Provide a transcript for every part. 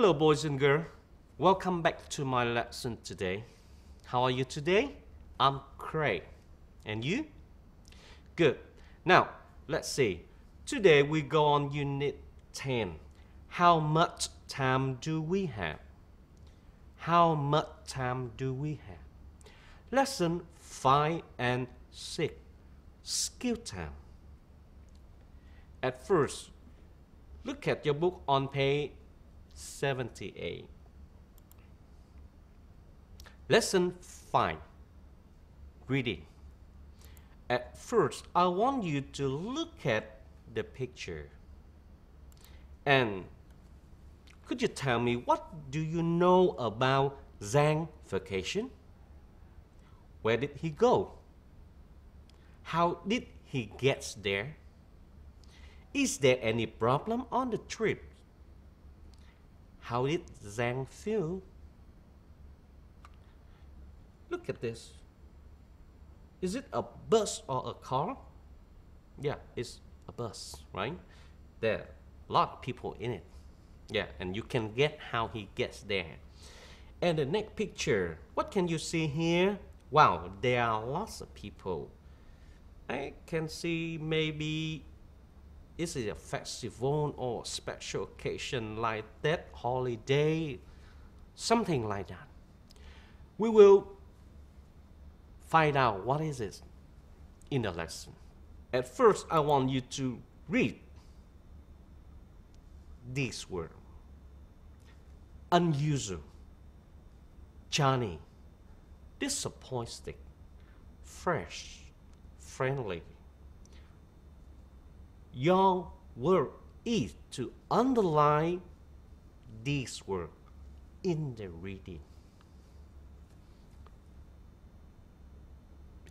Hello, boys and girls. Welcome back to my lesson today. How are you today? I'm Craig. And you? Good. Now, let's see. Today we go on Unit 10. How much time do we have? How much time do we have? Lesson 5 and 6. Skill time. At first, look at your book on page 78. Lesson 5. Reading. At first, I want you to look at the picture. And could you tell me what do you know about Zhang's vacation? Where did he go? How did he get there? Is there any problem on the trip? How did Zhang feel? Look at this. Is it a bus or a car? Yeah, it's a bus, right? There are a lot of people in it. Yeah, and you can get how he gets there. And the next picture, what can you see here? Wow, there are lots of people. I can see maybe is it a festival or special occasion like that, holiday, something like that. We will find out what is it in the lesson. At first, I want you to read this word. Unusual, Johnny, disappointed, fresh, friendly. Your work is to underline this word in the reading.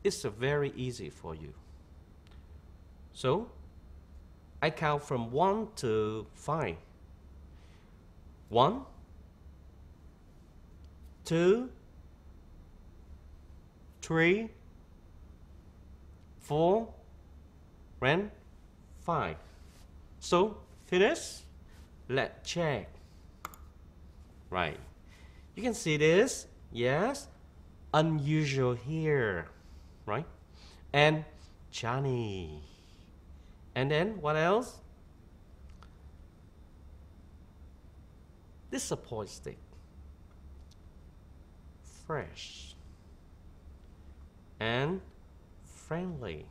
It's very easy for you. So, I count from 1 to 5. 1, 2, 3, 4, and 5. So, finish. Let's check. Right. You can see this. Yes. Unusual here. Right? And Johnny. And then what else? Disappointed. Fresh. And friendly.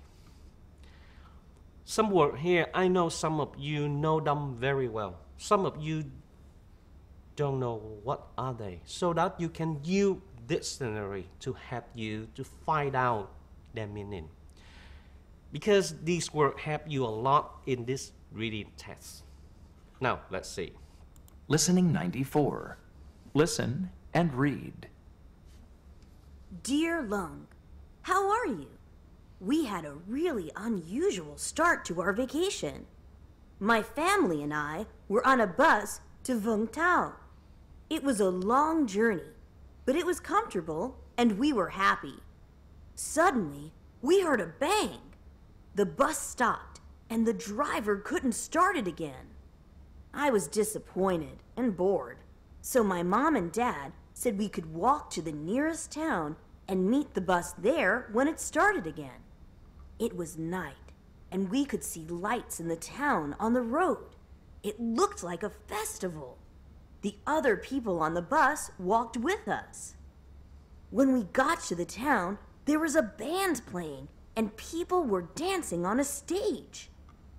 Some words here, I know some of you know them very well. Some of you don't know what are they. So that you can use dictionary to help you to find out their meaning. Because these words help you a lot in this reading test. Now, let's see. Listening 94. Listen and read. Dear Lung, how are you? We had a really unusual start to our vacation. My family and I were on a bus to Vung Tau. It was a long journey, but it was comfortable and we were happy. Suddenly, we heard a bang. The bus stopped and the driver couldn't start it again. I was disappointed and bored, so my mom and dad said we could walk to the nearest town and meet the bus there when it started again. It was night, and we could see lights in the town on the road. It looked like a festival. The other people on the bus walked with us. When we got to the town, there was a band playing, and people were dancing on a stage.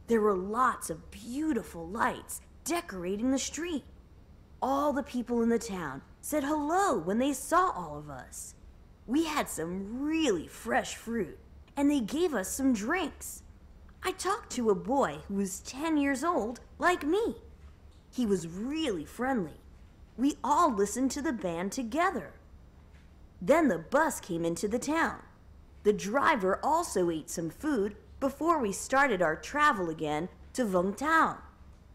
There were lots of beautiful lights decorating the street. All the people in the town said hello when they saw all of us. We had some really fresh fruit, and they gave us some drinks. I talked to a boy who was 10 years old, like me. He was really friendly. We all listened to the band together. Then the bus came into the town. The driver also ate some food before we started our travel again to Vung Tau.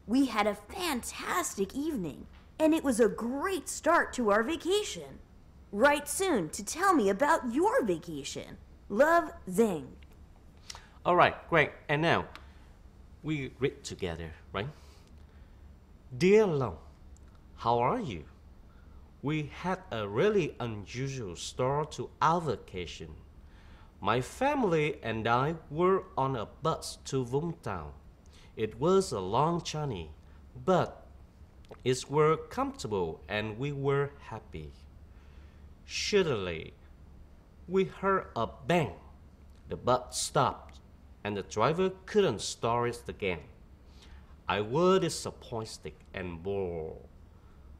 We had a fantastic evening, and it was a great start to our vacation. Write soon to tell me about your vacation. Love, Zhang. All right, great. And now, we read together, right? Dear Long, How are you? We had a really unusual start to our vacation. My family and I were on a bus to Vũng Tàu. It was a long journey, but it were comfortable and we were happy. Suddenly, we heard a bang. The bus stopped and the driver couldn't start it again. I was disappointed and bored.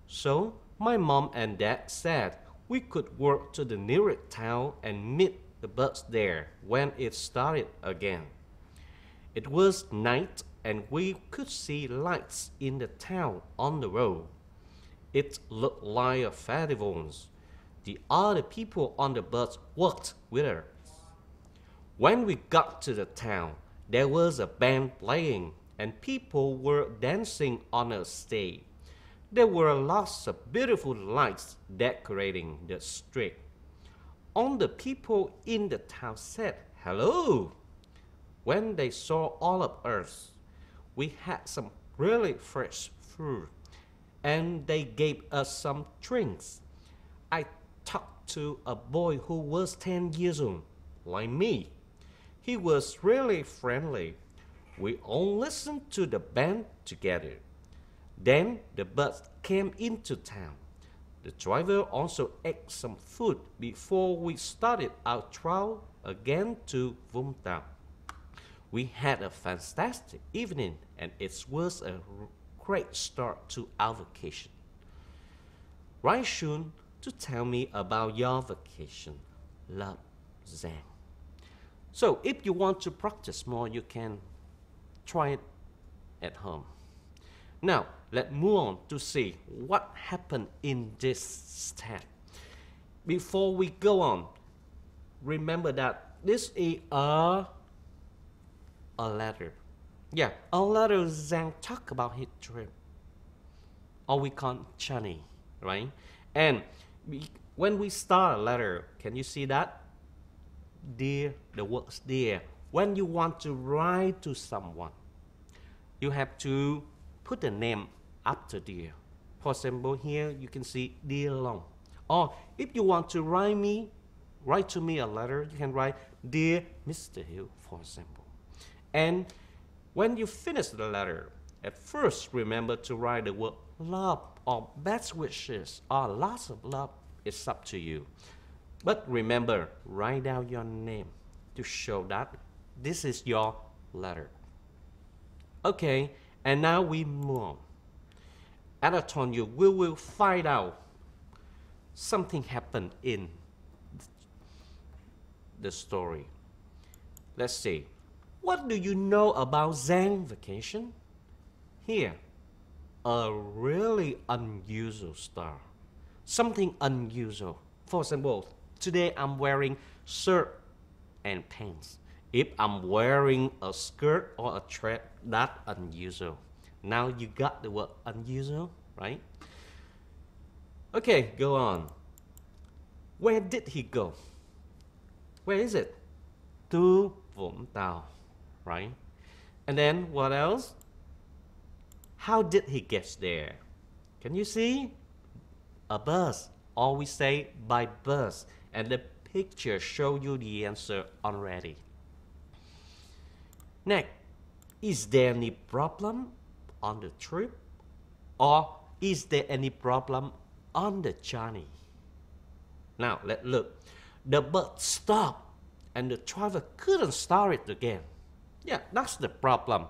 So my mom and dad said we could walk to the nearest town and meet the bus there when it started again. It was night and we could see lights in the town on the road. It looked like a festival. The other people on the bus walked with us. When we got to the town, there was a band playing and people were dancing on a stage. There were lots of beautiful lights decorating the street. All the people in the town said hello. When they saw all of us, we had some really fresh food and they gave us some drinks. I talked to a boy who was 10 years old, like me. He was really friendly. We all listened to the band together. Then the bus came into town. The driver also ate some food before we started our travel again to Vũng Tàu. We had a fantastic evening and it was a great start to our vacation. Write soon to tell me about your vacation. Love, Zhang. So if you want to practice more, you can try it at home. Now, let's move on to see what happened in this step. Before we go on, remember that this is a letter. Yeah, a letter Zhang talk about his trip. Or we call journey, right? And when we start a letter, can you see that? Dear, the words dear. When you want to write to someone, you have to put the name after dear. For example, here you can see dear Long. Or if you want to write to me a letter, you can write dear Mr. Hill, for example. And when you finish the letter, at first remember to write the word love or best wishes or lots of love. It's up to you. But remember, write down your name to show that this is your letter. Okay, and now we move on. As I told you, we will find out something happened in the story. Let's see. What do you know about Zhang vacation? Here, a really unusual star. Something unusual. For example, today I'm wearing shirt and pants. If I'm wearing a skirt or a dress, that's unusual. Now you got the word unusual, right? Okay, go on. Where did he go? Where is it? To Vũng Tàu, right? And then what else? How did he get there? Can you see? A bus. Or we say by bus. And the picture show you the answer already. Next, is there any problem on the trip? Or is there any problem on the journey? Now, let's look. The bus stopped and the driver couldn't start it again. Yeah, that's the problem.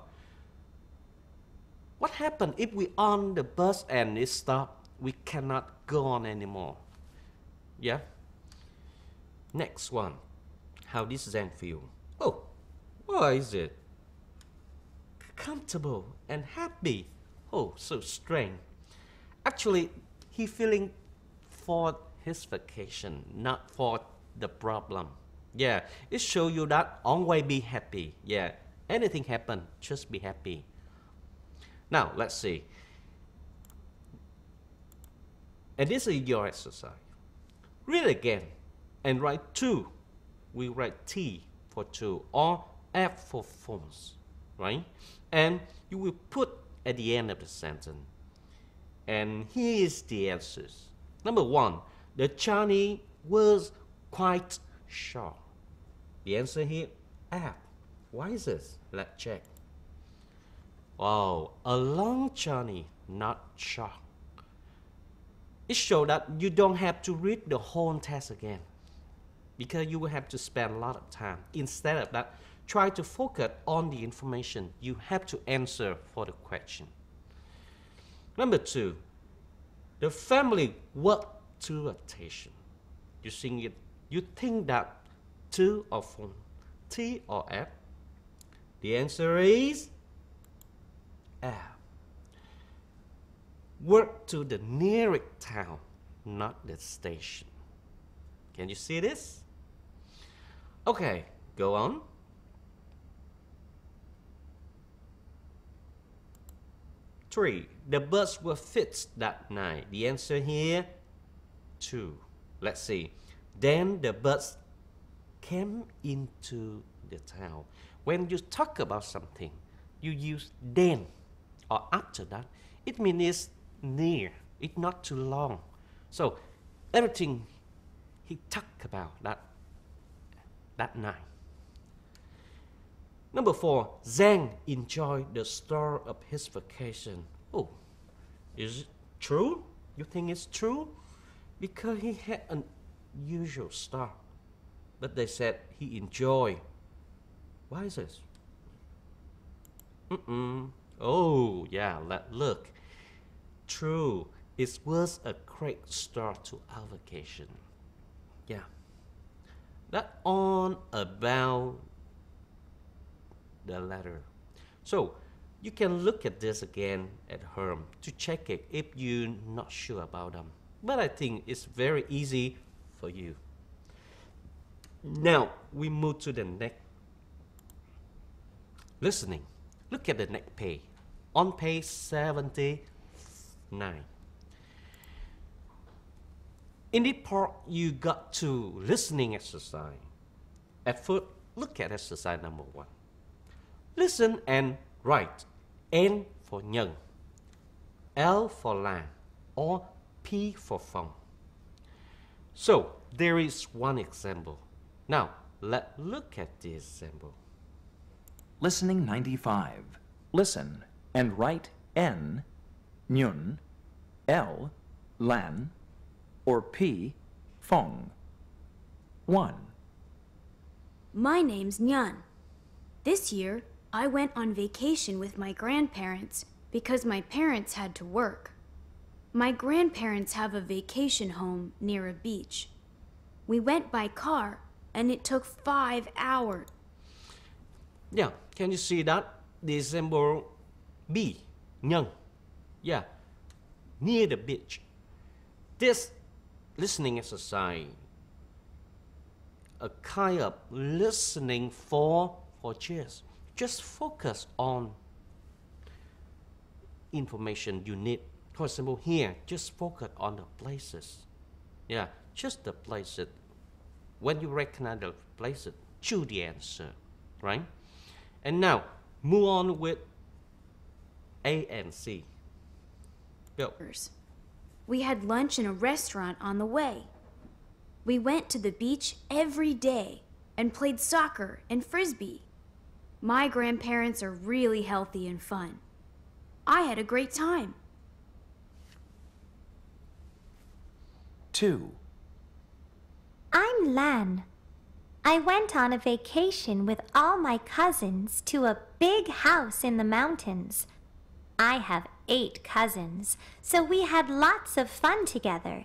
What happens if we on the bus and it stopped? We cannot go on anymore. Yeah? Next one. How does Zhang feel? Oh, why is it? Comfortable and happy. Oh, so strange. Actually, he feeling for his vacation, not for the problem. Yeah, it shows you that always be happy. Yeah, anything happen, just be happy. Now, let's see. And this is your exercise. Read again and write two. We write T for two or F for phone, right? And you will put at the end of the sentence. And here is the answers. Number one, the journey was quite short. The answer here, F. Why is this? Let's check. Wow, a long journey, not short. It shows that you don't have to read the whole test again, because you will have to spend a lot of time. Instead of that, try to focus on the information you have to answer for the question. Number two, the family worked to attention. You think that to or from, T or F? The answer is F. Work to the nearest town, not the station. Can you see this? Okay, go on. Three, the bus was fixed that night. The answer here, 2. Let's see. Then the bus came into the town. When you talk about something, you use then or after that. It means it's near, it's not too long. So everything he talked about that night. Number 4, Zhang enjoyed the start of his vacation. Oh, is it true? You think it's true? Because he had an unusual start. But they said he enjoyed. Why is this? Oh, yeah, let's look. True, it was a great start to our vacation. Yeah. That on about the letter. So you can look at this again at home to check it if you're not sure about them. But I think it's very easy for you. Now we move to the next. Listening. Look at the next page. On page 79. In this part, you got to listening exercise. At first, look at exercise number 1. Listen and write. N for Nhân, L for Lan, or P for Phong. So, there is one example. Now, let's look at the example. Listening 95. Listen and write N, Nhun, L, Lan, or P, Phong. 1. My name's Nhan. This year, I went on vacation with my grandparents because my parents had to work. My grandparents have a vacation home near a beach. We went by car, and it took 5 hours. Yeah, can you see that? The example B, Nhân. Yeah, near the beach. This listening exercise, a kind of listening for cheers. Just focus on information you need. For example, here, just focus on the places. Yeah, just the places. When you recognize the places, choose the answer, right? And now, move on with A and C. Go. We had lunch in a restaurant on the way. We went to the beach every day and played soccer and frisbee. My grandparents are really healthy and fun. I had a great time. 2. I'm Lan. I went on a vacation with all my cousins to a big house in the mountains. I have 8 cousins, so we had lots of fun together.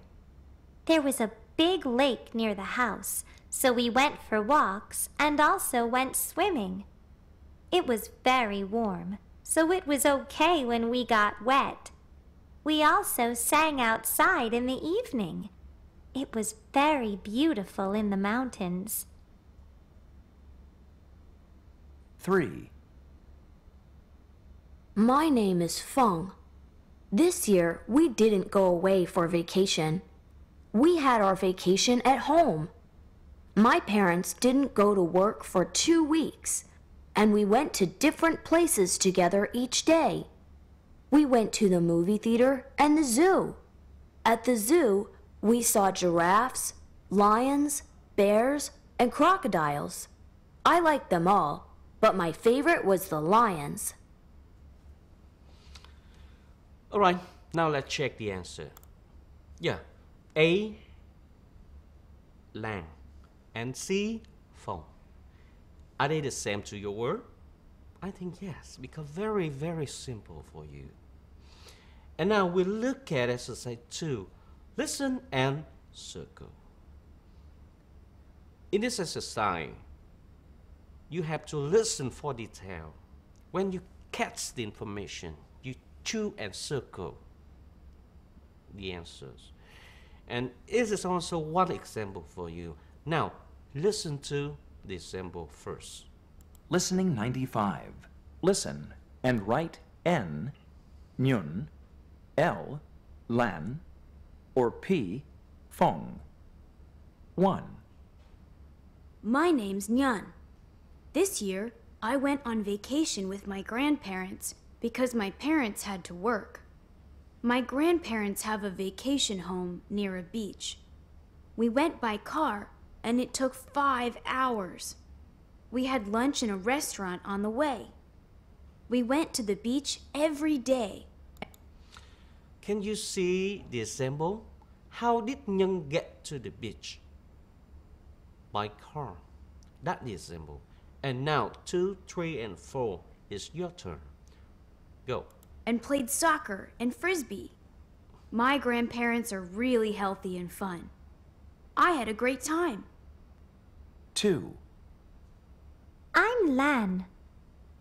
There was a big lake near the house, so we went for walks and also went swimming. It was very warm, so it was okay when we got wet. We also sang outside in the evening. It was very beautiful in the mountains. 3. My name is Feng. This year, we didn't go away for vacation. We had our vacation at home. My parents didn't go to work for 2 weeks, and we went to different places together each day. We went to the movie theater and the zoo. At the zoo, we saw giraffes, lions, bears, and crocodiles. I liked them all, but my favorite was the lions. All right, now let's check the answer. Yeah, A, Lan, and C, Phong. Are they the same to your word? I think yes, because very, very simple for you. And now we look at exercise 2. Listen and circle. In this exercise, you have to listen for detail. When you catch the information, you choose and circle the answers. And this is also one example for you. Now, listen to the example first. Listening 95. Listen and write N, Nyun, L, Lan, or P, Phong. 1. My name's Nyan. This year, I went on vacation with my grandparents because my parents had to work. My grandparents have a vacation home near a beach. We went by car, and it took 5 hours. We had lunch in a restaurant on the way. We went to the beach every day. Can you see the example? How did Nhân get to the beach? By car. That's the example. And now 2, 3, and 4 is your turn. Go. And played soccer and frisbee. My grandparents are really healthy and fun. I had a great time. 2. I'm Lan.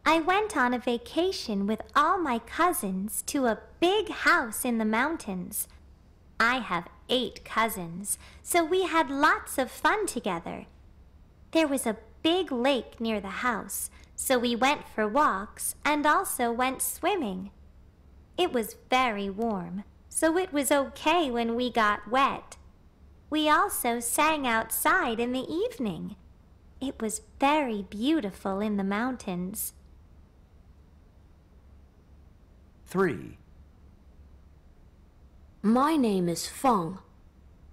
I went on a vacation with all my cousins to a big house in the mountains. I have 8 cousins, so we had lots of fun together. There was a big lake near the house, so we went for walks and also went swimming. It was very warm, so it was okay when we got wet. We also sang outside in the evening. It was very beautiful in the mountains. 3. My name is Feng.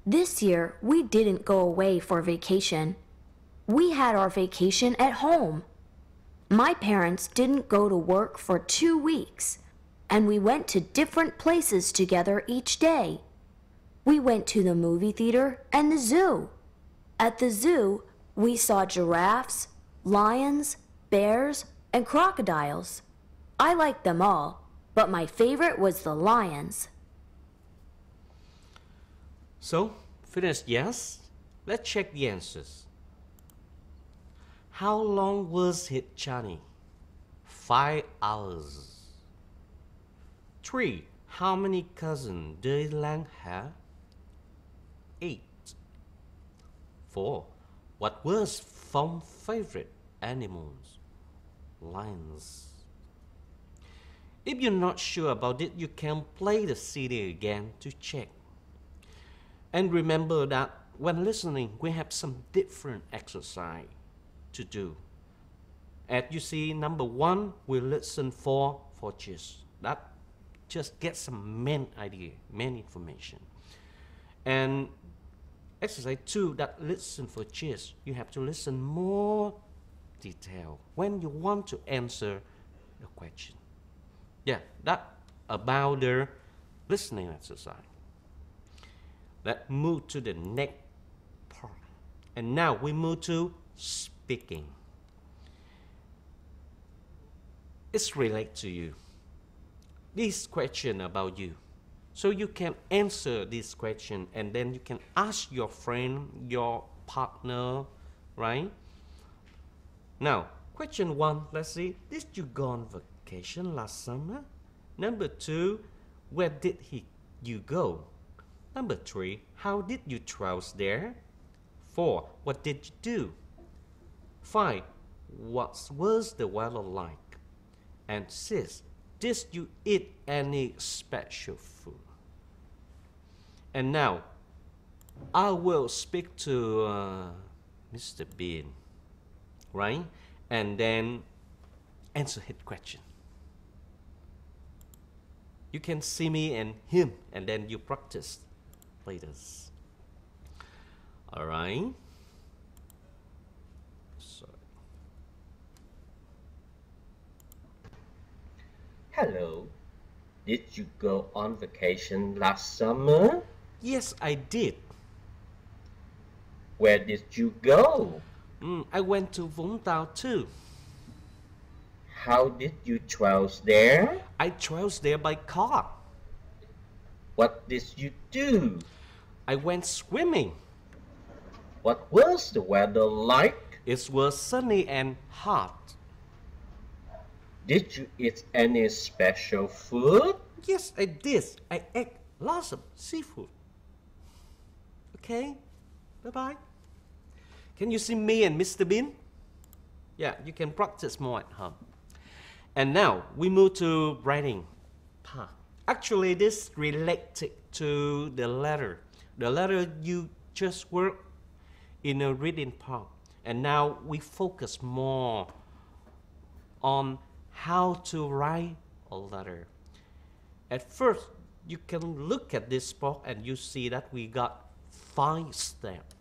This year, we didn't go away for vacation. We had our vacation at home. My parents didn't go to work for 2 weeks, and we went to different places together each day. We went to the movie theater and the zoo. At the zoo, we saw giraffes, lions, bears, and crocodiles. I liked them all, but my favorite was the lions. So, finished yes? Let's check the answers. How long was his journey? 5 hours. 3. How many cousins did Lan have? 8. 4. What was Phong's favorite animals? Lions. If you're not sure about it, you can play the CD again to check. And remember that when listening, we have some different exercise to do. As you see, number 1, we listen for gist. That just get some main idea, main information. And exercise 2, that listen for gist. You have to listen more detail when you want to answer the question. Yeah, that about the listening exercise. Let's move to the next part. And now we move to speaking. It's related to you. This question about you. So you can answer this question and then you can ask your friend, your partner, right? Now, question 1, let's see. Did you go on vacation last summer? Number 2, where did you go? Number 3, how did you travel there? 4, what did you do? 5, what was the weather like? And 6, did you eat any special food? And now, I will speak to Mr. Bean, right? And then answer his question. You can see me and him, and then you practice later. All right. So. Hello. Did you go on vacation last summer? Yes, I did. Where did you go? I went to Vũng Tàu too. How did you travel there? I traveled there by car. What did you do? I went swimming. What was the weather like? It was sunny and hot. Did you eat any special food? Yes, I did. I ate lots of seafood. Okay, bye-bye. Can you see me and Mr. Bean? Yeah, you can practice more at home. And now we move to writing part. Actually, this related to the letter. The letter you just work in a reading part. And now we focus more on how to write a letter. At first, you can look at this book and you see that we got 5 steps.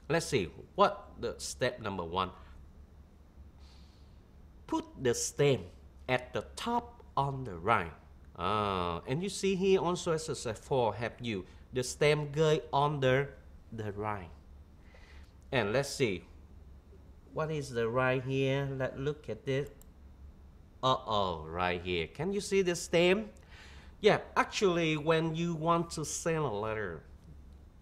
Let's see, what the step number 1? Put the stem at the top on the right. And you see here also exercise 4 have you. The stem go on the right. And let's see, what is the right here? Let's look at this. Right here. Can you see the stem? Yeah, actually, when you want to send a letter,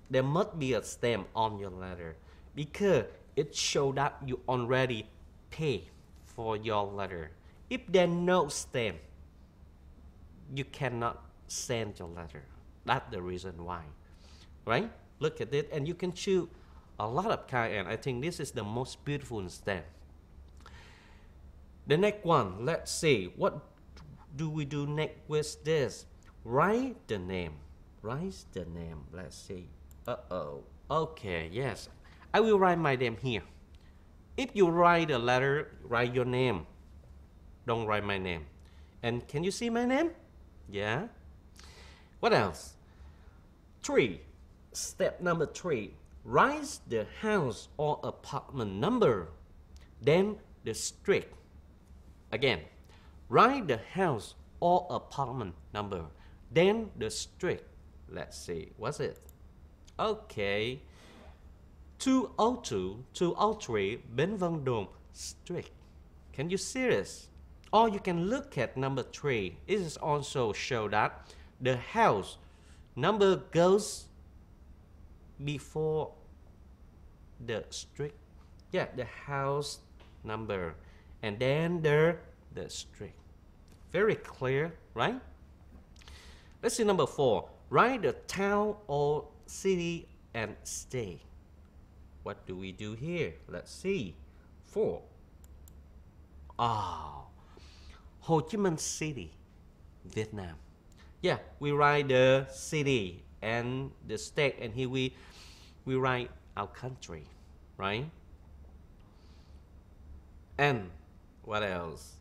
there must be a stem on your letter because it shows that you already pay for your letter. If there's no stem, you cannot send your letter. That's the reason why, right? Look at it, and you can choose a lot of kind, and I think this is the most beautiful stem. The next one, let's see, what do we do next with this? Write the name. Write the name. Let's see. Okay, yes. I will write my name here. If you write a letter, write your name. Don't write my name. And can you see my name? Yeah. What else? 3. Step number 3. Write the house or apartment number. Then the street. Again, write the house or apartment number, then the street. Let's see, what's it? Okay, 202, 203 Bến Vân Đồn Street. Can you see this? Or you can look at number 3. It is also show that the house number goes before the street. Yeah, the house number. And then the street. Very clear, right? Let's see number 4. Write the town or city and state. What do we do here? Let's see. 4. Ho Chi Minh City, Vietnam. Yeah, we write the city and the state, and here we write our country, right? And what else?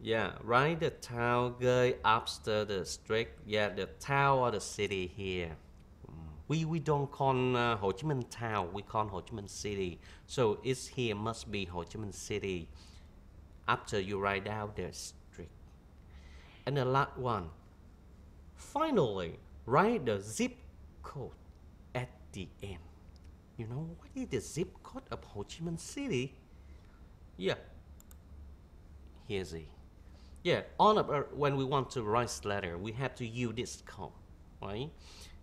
Yeah, write the town go after the street. Yeah, the town or the city here. We don't call Ho Chi Minh town, we call Ho Chi Minh City. So it's here must be Ho Chi Minh City after you write down the street. And the last one, finally, write the zip code at the end. You know what is the zip code of Ho Chi Minh City? Yeah, here's it. Yeah, when we want to write letter, we have to use this code, right?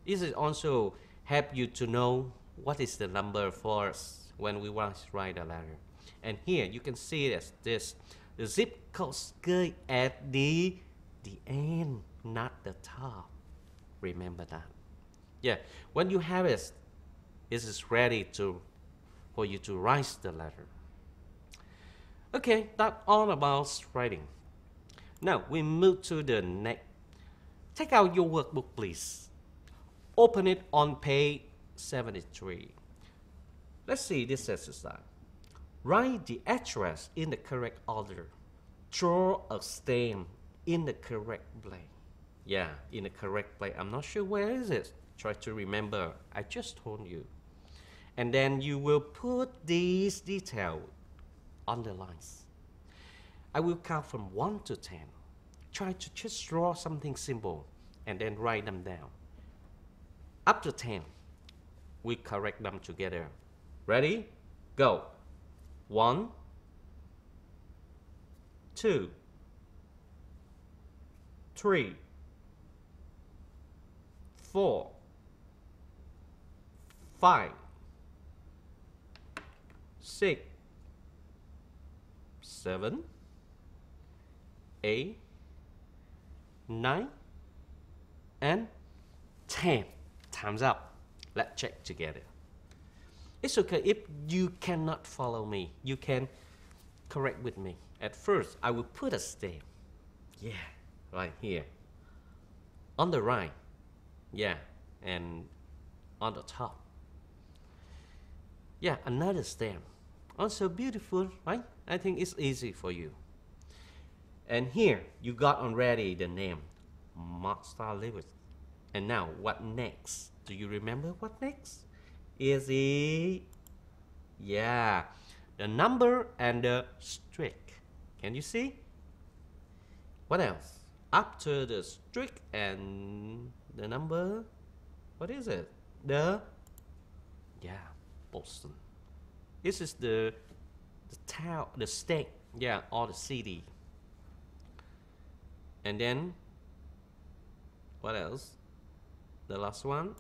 This is also help you to know what is the number for us when we want to write a letter. And here you can see this. The zip code go at the end, not the top. Remember that. Yeah, when you have it, this is ready for you to write the letter. Okay, that's all about writing. Now we move to the next. Take out your workbook, please. Open it on page 73. Let's see this exercise. Write the address in the correct order. Draw a stamp in the correct place. Yeah, in the correct place. I'm not sure where is it. Try to remember. I just told you. And then you will put these details on the lines. I will count from 1 to 10. Try to just draw something simple and then write them down. Up to 10, we correct them together. Ready? Go. 1, 2, 3, 4, 5, 6, 7, 8, 9, and 10. Time's up. Let's check together. It's okay if you cannot follow me. You can correct with me. At first, I will put a stamp. Yeah, right here. On the right. Yeah, and on the top. Yeah, another stamp. Also beautiful, right? I think it's easy for you. And here, you got already the name, Martha Lewis. And now, what next? Do you remember what next? Is it, yeah, the number and the streak. Can you see? What else? After the streak and the number, what is it? Yeah, Boston. This is the town, the state, yeah, or the city. And then, what else? The last one?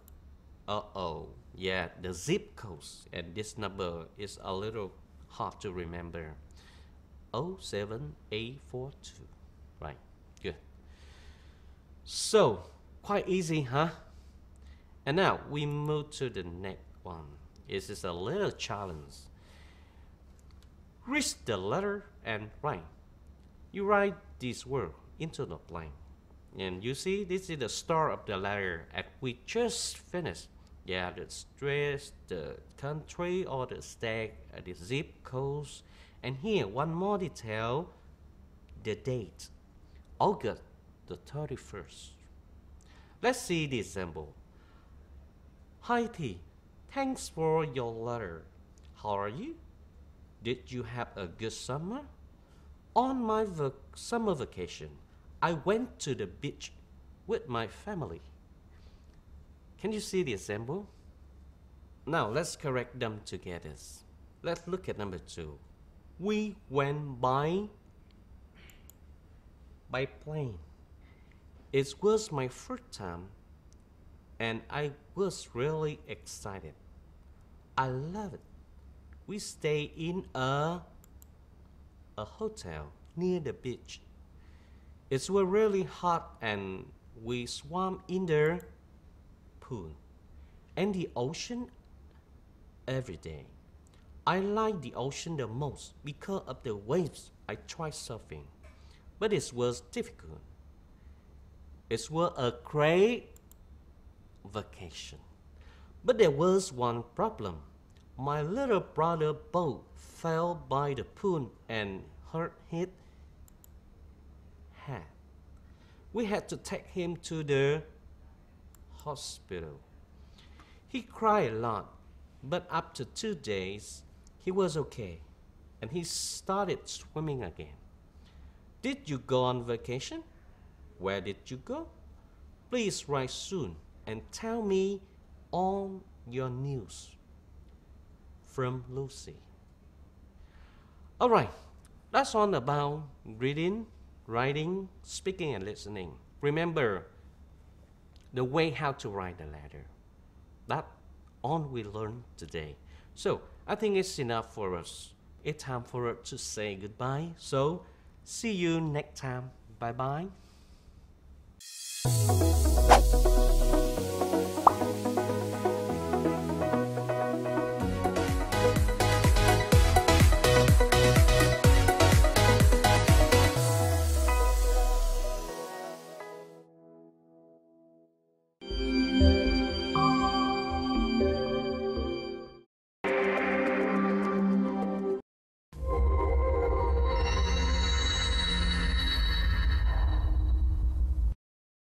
Yeah, the zip code. And this number is a little hard to remember. 07842. Right, good. So, quite easy, huh? And now we move to the next one. This is a little challenge. Read the letter and write. You write this word into the blank. And you see, this is the start of the letter, and we just finished. Yeah, the stress, the country, or the state, the zip codes. And here, one more detail, the date, August the 31st. Let's see the example. Hi T, thanks for your letter. How are you? Did you have a good summer? On my summer vacation, I went to the beach with my family. Can you see the example? Now let's correct them together. Let's look at number 2. We went by plane. It was my first time and I was really excited. I love it. We stayed in a hotel near the beach. It was really hot and we swam in the pool and the ocean every day. I like the ocean the most because of the waves. I tried surfing, but it was difficult. It was a great vacation, but there was one problem. My little brother's boat fell by the pool and hurt his head. We had to take him to the hospital. He cried a lot, but after 2 days, he was okay, and he started swimming again. Did you go on vacation? Where did you go? Please write soon and tell me on your news. From Lucy. Alright, that's all about reading, writing, speaking, and listening. Remember the way how to write a letter. That's all we learned today. So, I think it's enough for us. It's time for us to say goodbye. So, see you next time. Bye-bye.